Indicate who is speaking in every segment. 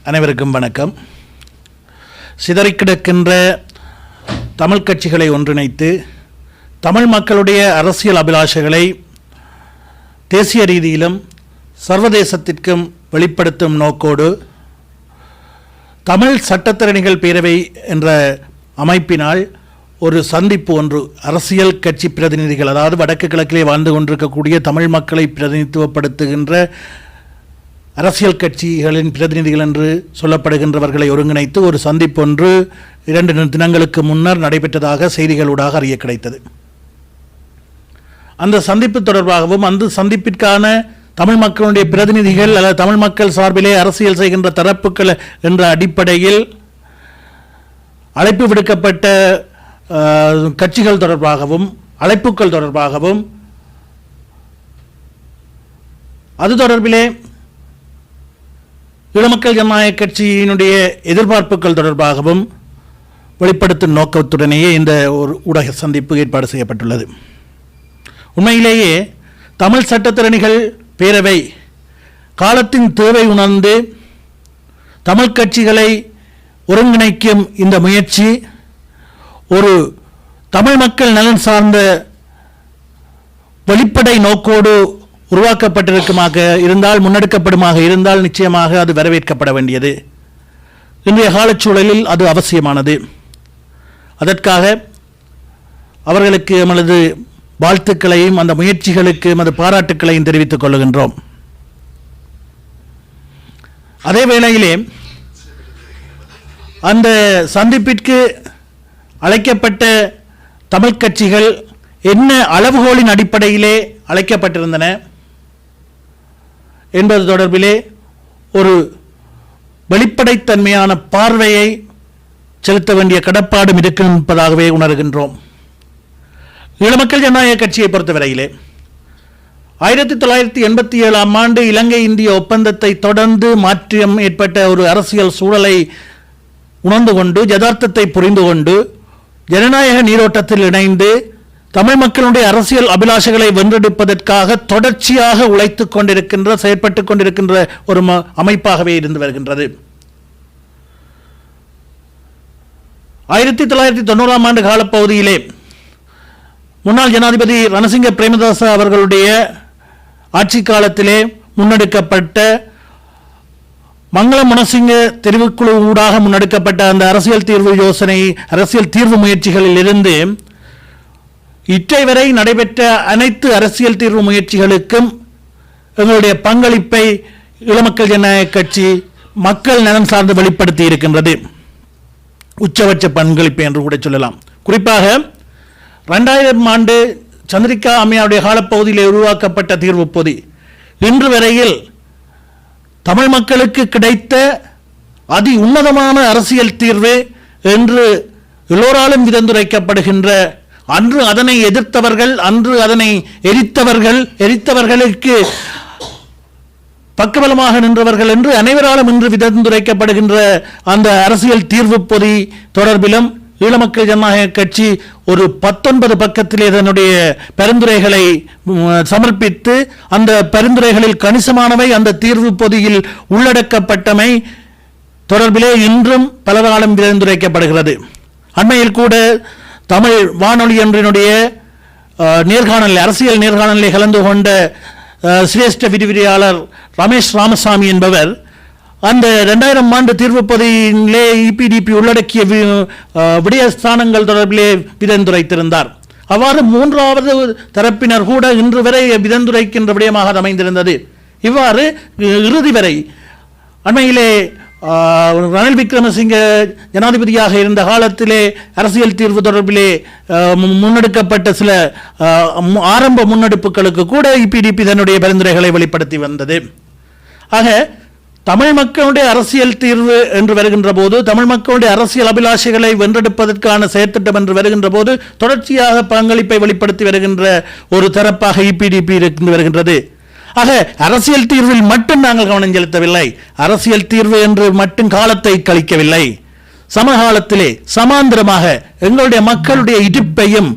Speaker 1: அனைவருக்கும் வணக்கம். சிதறிக் கிடக்கின்ற தமிழ் கட்சிகளை ஒன்றிணைத்து தமிழ் மக்களுடைய அரசியல் அபிலாஷைகளை தேசிய ரீதியிலும் சர்வதேசத்திற்கும் வெளிப்படுத்தும் நோக்கோடு தமிழ் சட்டத்தரணிகள் பேரவை என்ற அமைப்பினால் ஒரு சந்திப்பு ஒன்று அரசியல் கட்சி பிரதிநிதிகள், அதாவது வடக்கு கிழக்கிலே வாழ்ந்து கொண்டிருக்கக்கூடிய தமிழ் மக்களை பிரதிநிதித்துவப்படுத்துகின்ற அரசியல் கட்சிகளின் பிரதிநிதிகள் என்று சொல்லப்படுகின்றவர்களை ஒருங்கிணைத்து ஒரு சந்திப்பு ஒன்று 2 தினங்களுக்கு முன்னர் நடைபெற்றதாக செய்திகளூடாக அறிய கிடைத்தது. அந்த சந்திப்பு தொடர்பாகவும் அந்த சந்திப்பிற்கான தமிழ் மக்களுடைய பிரதிநிதிகள் அல்லது தமிழ் மக்கள் சார்பிலே அரசியல் செய்கின்ற தரப்புகள் என்ற அடிப்படையில் அழைப்பு விடுக்கப்பட்ட கட்சிகள் தொடர்பாகவும் அழைப்புகள் தொடர்பாகவும் அது தொடர்பிலே ஈழமக்கள் ஜனநாயக கட்சியினுடைய எதிர்பார்ப்புகள் தொடர்பாகவும் வெளிப்படுத்தும் நோக்கத்துடனேயே இந்த ஒரு ஊடக சந்திப்பு ஏற்பாடு செய்யப்பட்டுள்ளது. உண்மையிலேயே தமிழ் சட்டத்தரணிகள் பேரவை காலத்தின் தேவை உணர்ந்து தமிழ் கட்சிகளை ஒருங்கிணைக்கும் இந்த முயற்சி ஒரு தமிழ் மக்கள் நலன் சார்ந்த வெளிப்படை நோக்கோடு உருவாக்கப்பட்டிருக்குமாக இருந்தால், முன்னெடுக்கப்படுமாக இருந்தால் நிச்சயமாக அது வரவேற்கப்பட வேண்டியது. இன்றைய காலச்சூழலில் அது அவசியமானது. அதற்காக அவர்களுக்கு எமது வாழ்த்துக்களையும் அந்த முயற்சிகளுக்கு எமது பாராட்டுக்களையும் தெரிவித்துக் கொள்கின்றோம். அதே வேளையிலே அந்த சந்திப்பிற்கு அழைக்கப்பட்ட தமிழ் கட்சிகள் என்ன அளவுகோலின் அடிப்படையிலே அழைக்கப்பட்டிருந்தன என்பது தொடர்பிலே ஒரு வெளிப்படைத்தன்மையான பார்வையை செலுத்த வேண்டிய கடப்பாடும் இருப்பதாகவே உணர்கின்றோம். ஈழமக்கள் ஜனநாயக கட்சியை பொறுத்தவரையிலே 1987 ஆண்டு இலங்கை இந்திய ஒப்பந்தத்தை தொடர்ந்து மாற்றம் ஏற்பட்ட ஒரு அரசியல் சூழலை உணர்ந்து கொண்டு யதார்த்தத்தை புரிந்து கொண்டு ஜனநாயக நீரோட்டத்தில் இணைந்து தமிழ் மக்களுடைய அரசியல் அபிலாஷைகளை வென்றெடுப்பதற்காக தொடர்ச்சியாக உழைத்துக் கொண்டிருக்கின்ற செயற்பட்டுக் கொண்டிருக்கின்ற ஒரு அமைப்பாகவே இருந்து வருகின்றது. 1990 ஆண்டு காலப்பகுதியிலே முன்னாள் ஜனாதிபதி ரணசிங்க பிரேமதாச அவர்களுடைய ஆட்சி காலத்திலே முன்னெடுக்கப்பட்ட மங்கள மனசிங்க தெரிவுக்குழு ஊடாக முன்னெடுக்கப்பட்ட அந்த அரசியல் தீர்வு யோசனை, அரசியல் தீர்வு முயற்சிகளில் இருந்து இற்றை வரை நடைபெற்ற அனைத்து அரசியல் தீர்வு முயற்சிகளுக்கும் எங்களுடைய பங்களிப்பை ஈழமக்கள் ஜனநாயக கட்சி மக்கள் நலன் சார்ந்து வெளிப்படுத்தி இருக்கின்றது. உச்சபட்ச பங்களிப்பு என்று கூட சொல்லலாம். குறிப்பாக 2000 ஆண்டு சந்திரிகா அம்மையாருடைய காலப்பகுதியில் உருவாக்கப்பட்ட தீர்வு பொதி இன்று வரையில் தமிழ் மக்களுக்கு கிடைத்த அதி உன்னதமான அரசியல் தீர்வு என்று எல்லோராலும் விதந்துரைக்கப்படுகின்ற, அன்று அதனை எதிர்த்தவர்கள், அன்று அதனை எரித்தவர்களுக்கு பக்கபலமாக நின்றவர்கள் என்று அனைவராலும் இன்று விதந்துரைக்கப்படுகின்ற அந்த அரசியல் தீர்வு பொதி தொடர்பிலும் ஈழமக்கள் ஜனநாயக கட்சி ஒரு 19 பக்கத்திலே தன்னுடைய பரிந்துரைகளை சமர்ப்பித்து அந்த பரிந்துரைகளில் கணிசமானவை அந்த தீர்வு பொதியில் உள்ளடக்கப்பட்டமை தொடர்பிலே இன்றும் பலராலும் விதந்துரைக்கப்படுகிறது. அண்மையில் கூட தமிழ் வானொலி ஒன்றினுடைய நேர்காணல், அரசியல் நேர்காணலில் கலந்து கொண்ட சிரேஷ்ட விரிவுரையாளர் ரமேஷ் ராமசாமி என்பவர் அந்த 2000 ஆண்டு தீர்வு பொதியிலே இபிடிபி உள்ளடக்கிய விடயஸ்தானங்கள் தொடர்பிலே விதந்துரைத்திருந்தார். அவ்வாறு 3வது தரப்பினர் கூட இன்று வரை விதந்துரைக்கின்ற விடயமாக அமைந்திருந்தது. இவ்வாறு இறுதி வரை அண்மையிலே ரணில் விக்ரமசிங்க ஜனாதிபதியாக இருந்த காலத்திலே அரசியல் தீர்வு தொடர்பிலே முன்னெடுக்கப்பட்ட சில ஆரம்ப முன்னெடுப்புகளுக்கு கூட இபிடிபி தன்னுடைய பரிந்துரைகளை வெளிப்படுத்தி வந்தது. ஆக தமிழ் மக்களுடைய அரசியல் தீர்வு என்று வருகின்ற போது, தமிழ் மக்களுடைய அரசியல் அபிலாஷைகளை வென்றெடுப்பதற்கான செயற்திட்டம் என்று வருகின்ற போது தொடர்ச்சியாக பங்களிப்பை வெளிப்படுத்தி வருகின்ற ஒரு தரப்பாக இபிடிபி இருந்து வருகின்றது. ஆக அரசியல் தீர்வில் மட்டும் நாங்கள் கவனம் செலுத்தவில்லை, அரசியல் தீர்வு என்று மட்டும் காலத்தை கழிக்கவில்லை. சமகாலத்திலே சமாந்திரமாக எங்களுடைய மக்களுடைய இடிப்பையும்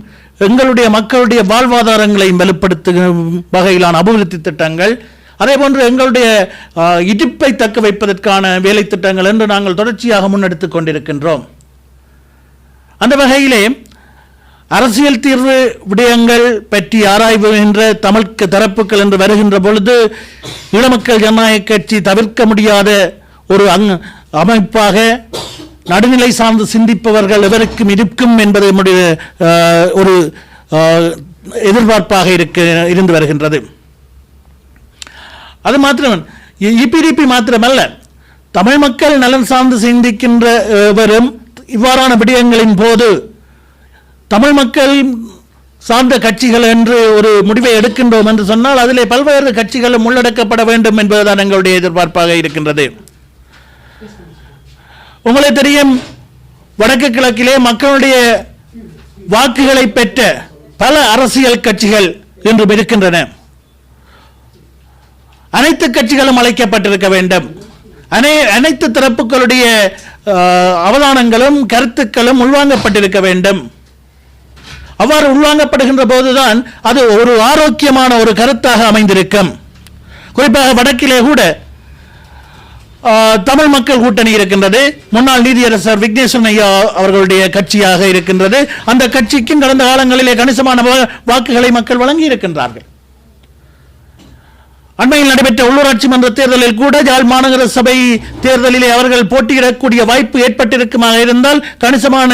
Speaker 1: எங்களுடைய மக்களுடைய வாழ்வாதாரங்களையும் வலுப்படுத்தும் வகையிலான அபிவிருத்தி திட்டங்கள், அதேபோன்று எங்களுடைய இடிப்பை தக்க வைப்பதற்கான வேலை திட்டங்கள் என்று நாங்கள் தொடர்ச்சியாக முன்னெடுத்துக் கொண்டிருக்கின்றோம். அந்த வகையிலே அரசியல் தீர்வு விடயங்கள் பற்றி ஆராய்வுகின்ற தமிழ் தரப்புகள் என்று வருகின்ற பொழுது ஈழமக்கள் ஜனநாயக கட்சி தவிர்க்க முடியாத ஒரு அமைப்பாக நடுநிலை சார்ந்து சிந்திப்பவர்கள் எவருக்கும் இருக்கும் என்பது நம்முடைய ஒரு எதிர்பார்ப்பாக இருந்து வருகின்றது. அது மாத்திரம் இபிடிபி மாத்திரமல்ல, தமிழ் மக்கள் நலன் சார்ந்து சிந்திக்கின்ற எவரும் இவ்வாறான விடயங்களின் போது தமிழ் மக்கள் சார்ந்த கட்சிகள் என்று ஒரு முடிவை எடுக்கின்றோம் என்று சொன்னால் அதிலே பல்வேறு கட்சிகளும் உள்ளடக்கப்பட வேண்டும் என்பதுதான் எங்களுடைய எதிர்பார்ப்பாக இருக்கின்றது. உங்களை தெரியும், வடக்கு கிழக்கிலே மக்களுடைய வாக்குகளை பெற்ற பல அரசியல் கட்சிகள் இன்று இருக்கின்றன. அனைத்து கட்சிகளும் அழைக்கப்பட்டிருக்க வேண்டும். அனைத்து தரப்புகளுடைய அவதானங்களும் கருத்துக்களும் உள்வாங்கப்பட்டிருக்க வேண்டும். அவ்வாறு உள்வாங்கப்படுகின்ற போதுதான் அது ஒரு ஆரோக்கியமான ஒரு கருத்தாக அமைந்திருக்கும். குறிப்பாக வடக்கிலே கூட தமிழ் மக்கள் கூட்டணி இருக்கின்றது. முன்னாள் நீதியரசர் விக்னேஸ்வரன் ஐயா அவர்களுடைய கட்சியாக இருக்கின்றது. அந்த கட்சிக்கும் கடந்த காலங்களிலே கணிசமான வாக்குகளை மக்கள் வழங்கி இருக்கின்றார்கள். அண்மையில் நடைபெற்ற உள்ளூராட்சி மன்ற தேர்தலில் கூட யாழ் மாநகர சபை தேர்தலிலே அவர்கள் போட்டியிடக்கூடிய வாய்ப்பு ஏற்பட்டிருக்குமாக இருந்தால் கணிசமான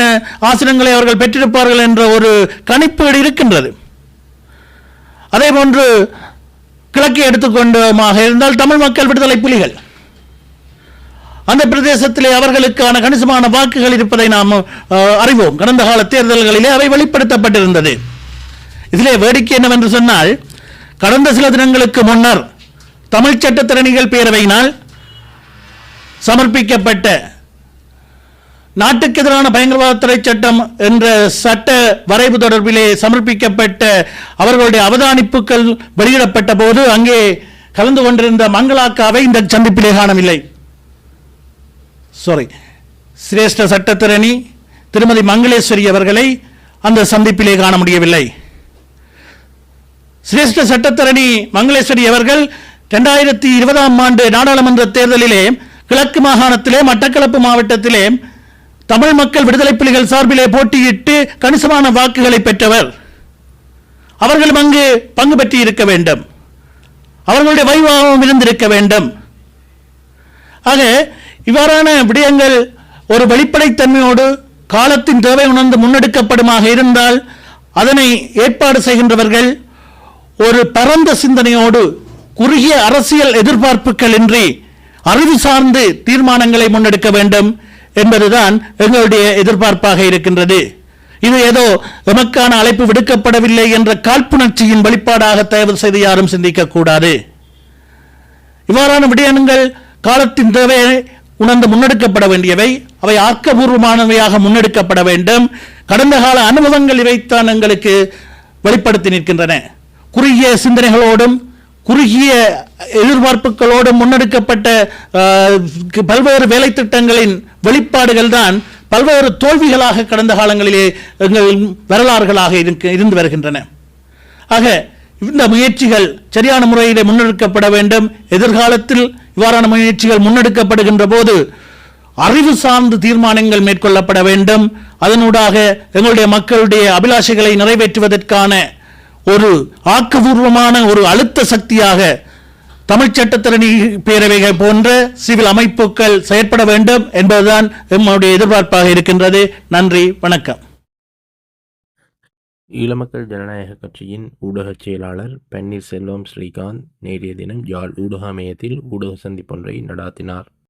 Speaker 1: ஆசனங்களை அவர்கள் பெற்றிருப்பார்கள் என்ற ஒரு கணிப்பீடு இருக்கின்றது. அதே போன்று கிழக்கை எடுத்துக்கொண்டமாக இருந்தால் தமிழ் மக்கள் விடுதலை புலிகள் அந்த பிரதேசத்திலே அவர்களுக்கான கணிசமான வாக்குகள் இருப்பதை நாம் அறிவோம். கடந்த கால தேர்தல்களிலே அவை வெளிப்படுத்தப்பட்டிருந்தது. இதிலே வேடிக்கை என்னவென்று சொன்னால், கடந்த சில தினங்களுக்கு முன்னர் தமிழ் சட்டத்திறனிகள் பேரவையினால் சமர்ப்பிக்கப்பட்ட நாட்டுக்கு எதிரான பயங்கரவாத தடை சட்டம் என்ற சட்ட வரைவு தொடர்பிலே சமர்ப்பிக்கப்பட்ட அவர்களுடைய அவதானிப்புகள் வெளியிடப்பட்ட போது அங்கே கலந்து கொண்டிருந்த மங்களாக்காவை இந்த சந்திப்பிலே காணவில்லை. சிரேஷ்ட சட்டத்திரணி திருமதி மங்களேஸ்வரி அவர்களை அந்த சந்திப்பிலே காண முடியவில்லை. சிரேஷ்ட சட்டத்தரணி மங்களேஸ்வரி அவர்கள் 2020 ஆண்டு நாடாளுமன்ற தேர்தலிலே கிழக்கு மாகாணத்திலே மட்டக்களப்பு மாவட்டத்திலே தமிழ் மக்கள் விடுதலை புலிகள் சார்பிலே போட்டியிட்டு கணிசமான வாக்குகளை பெற்றவர். அவர்களும் அங்கு பங்கு பெற்றி இருக்க வேண்டும். அவர்களுடைய வைபவம் இருந்திருக்க வேண்டும். ஆக இவ்வாறான விடயங்கள் ஒரு வெளிப்படைத்தன்மையோடு காலத்தின் தேவை உணர்ந்து முன்னெடுக்கப்படுமாக இருந்தால் அதனை ஏற்பாடு செய்கின்றவர்கள் ஒரு பரந்த சிந்தனையோடு குறுகிய அரசியல் எதிர்பார்ப்புகள் இன்றி அறிவு சார்ந்து தீர்மானங்களை முன்னெடுக்க வேண்டும் என்பதுதான் எங்களுடைய எதிர்பார்ப்பாக இருக்கின்றது. இது ஏதோ எமக்கான அழைப்பு விடுக்கப்படவில்லை என்ற காழ்ப்புணர்ச்சியின் வெளிப்பாடாக தயவு செய்து யாரும் சிந்திக்க கூடாது. இவ்வாறான விடயங்கள் காலத்தின் தேவை உணர்ந்து முன்னெடுக்கப்பட வேண்டியவை, அவை ஆக்கபூர்வமானவையாக முன்னெடுக்கப்பட வேண்டும். கடந்த கால அனுபவங்கள் இவைத்தான் எங்களுக்கு வெளிப்படுத்தி நிற்கின்றன. குறுகிய சிந்தனைகளோடும் குறுகிய எதிர்பார்ப்புகளோடும் முன்னெடுக்கப்பட்ட பல்வேறு வேலை திட்டங்களின் வெளிப்பாடுகள் தான் பல்வேறு தோல்விகளாக கடந்த காலங்களிலே எங்கள் வரலாறுகளாக இருந்து வருகின்றன. ஆக இந்த முயற்சிகள் சரியான முறையிலே முன்னெடுக்கப்பட வேண்டும். எதிர்காலத்தில் இவ்வாறான முயற்சிகள் முன்னெடுக்கப்படுகின்ற போது அறிவு சார்ந்து தீர்மானங்கள் மேற்கொள்ளப்பட வேண்டும். அதனூடாக எங்களுடைய மக்களுடைய அபிலாஷைகளை நிறைவேற்றுவதற்கான ஒரு ஆக்கபூர்வமான ஒரு அழுத்த சக்தியாக தமிழ் சட்டத்திரணி பேரவைகள் போன்ற சிவில் அமைப்புகள் செயற்பட வேண்டும் என்பதுதான் எம்முடைய எதிர்பார்ப்பாக இருக்கின்றது. நன்றி, வணக்கம்.
Speaker 2: ஈழமக்கள் ஜனநாயக கட்சியின் ஊடகச் செயலாளர் பன்னீர்செல்வம் ஸ்ரீகாந்த் நேற்றைய தினம் யாழ் ஊடக அமையத்தில் ஊடக சந்திப்பொன்றை நடாத்தினார்.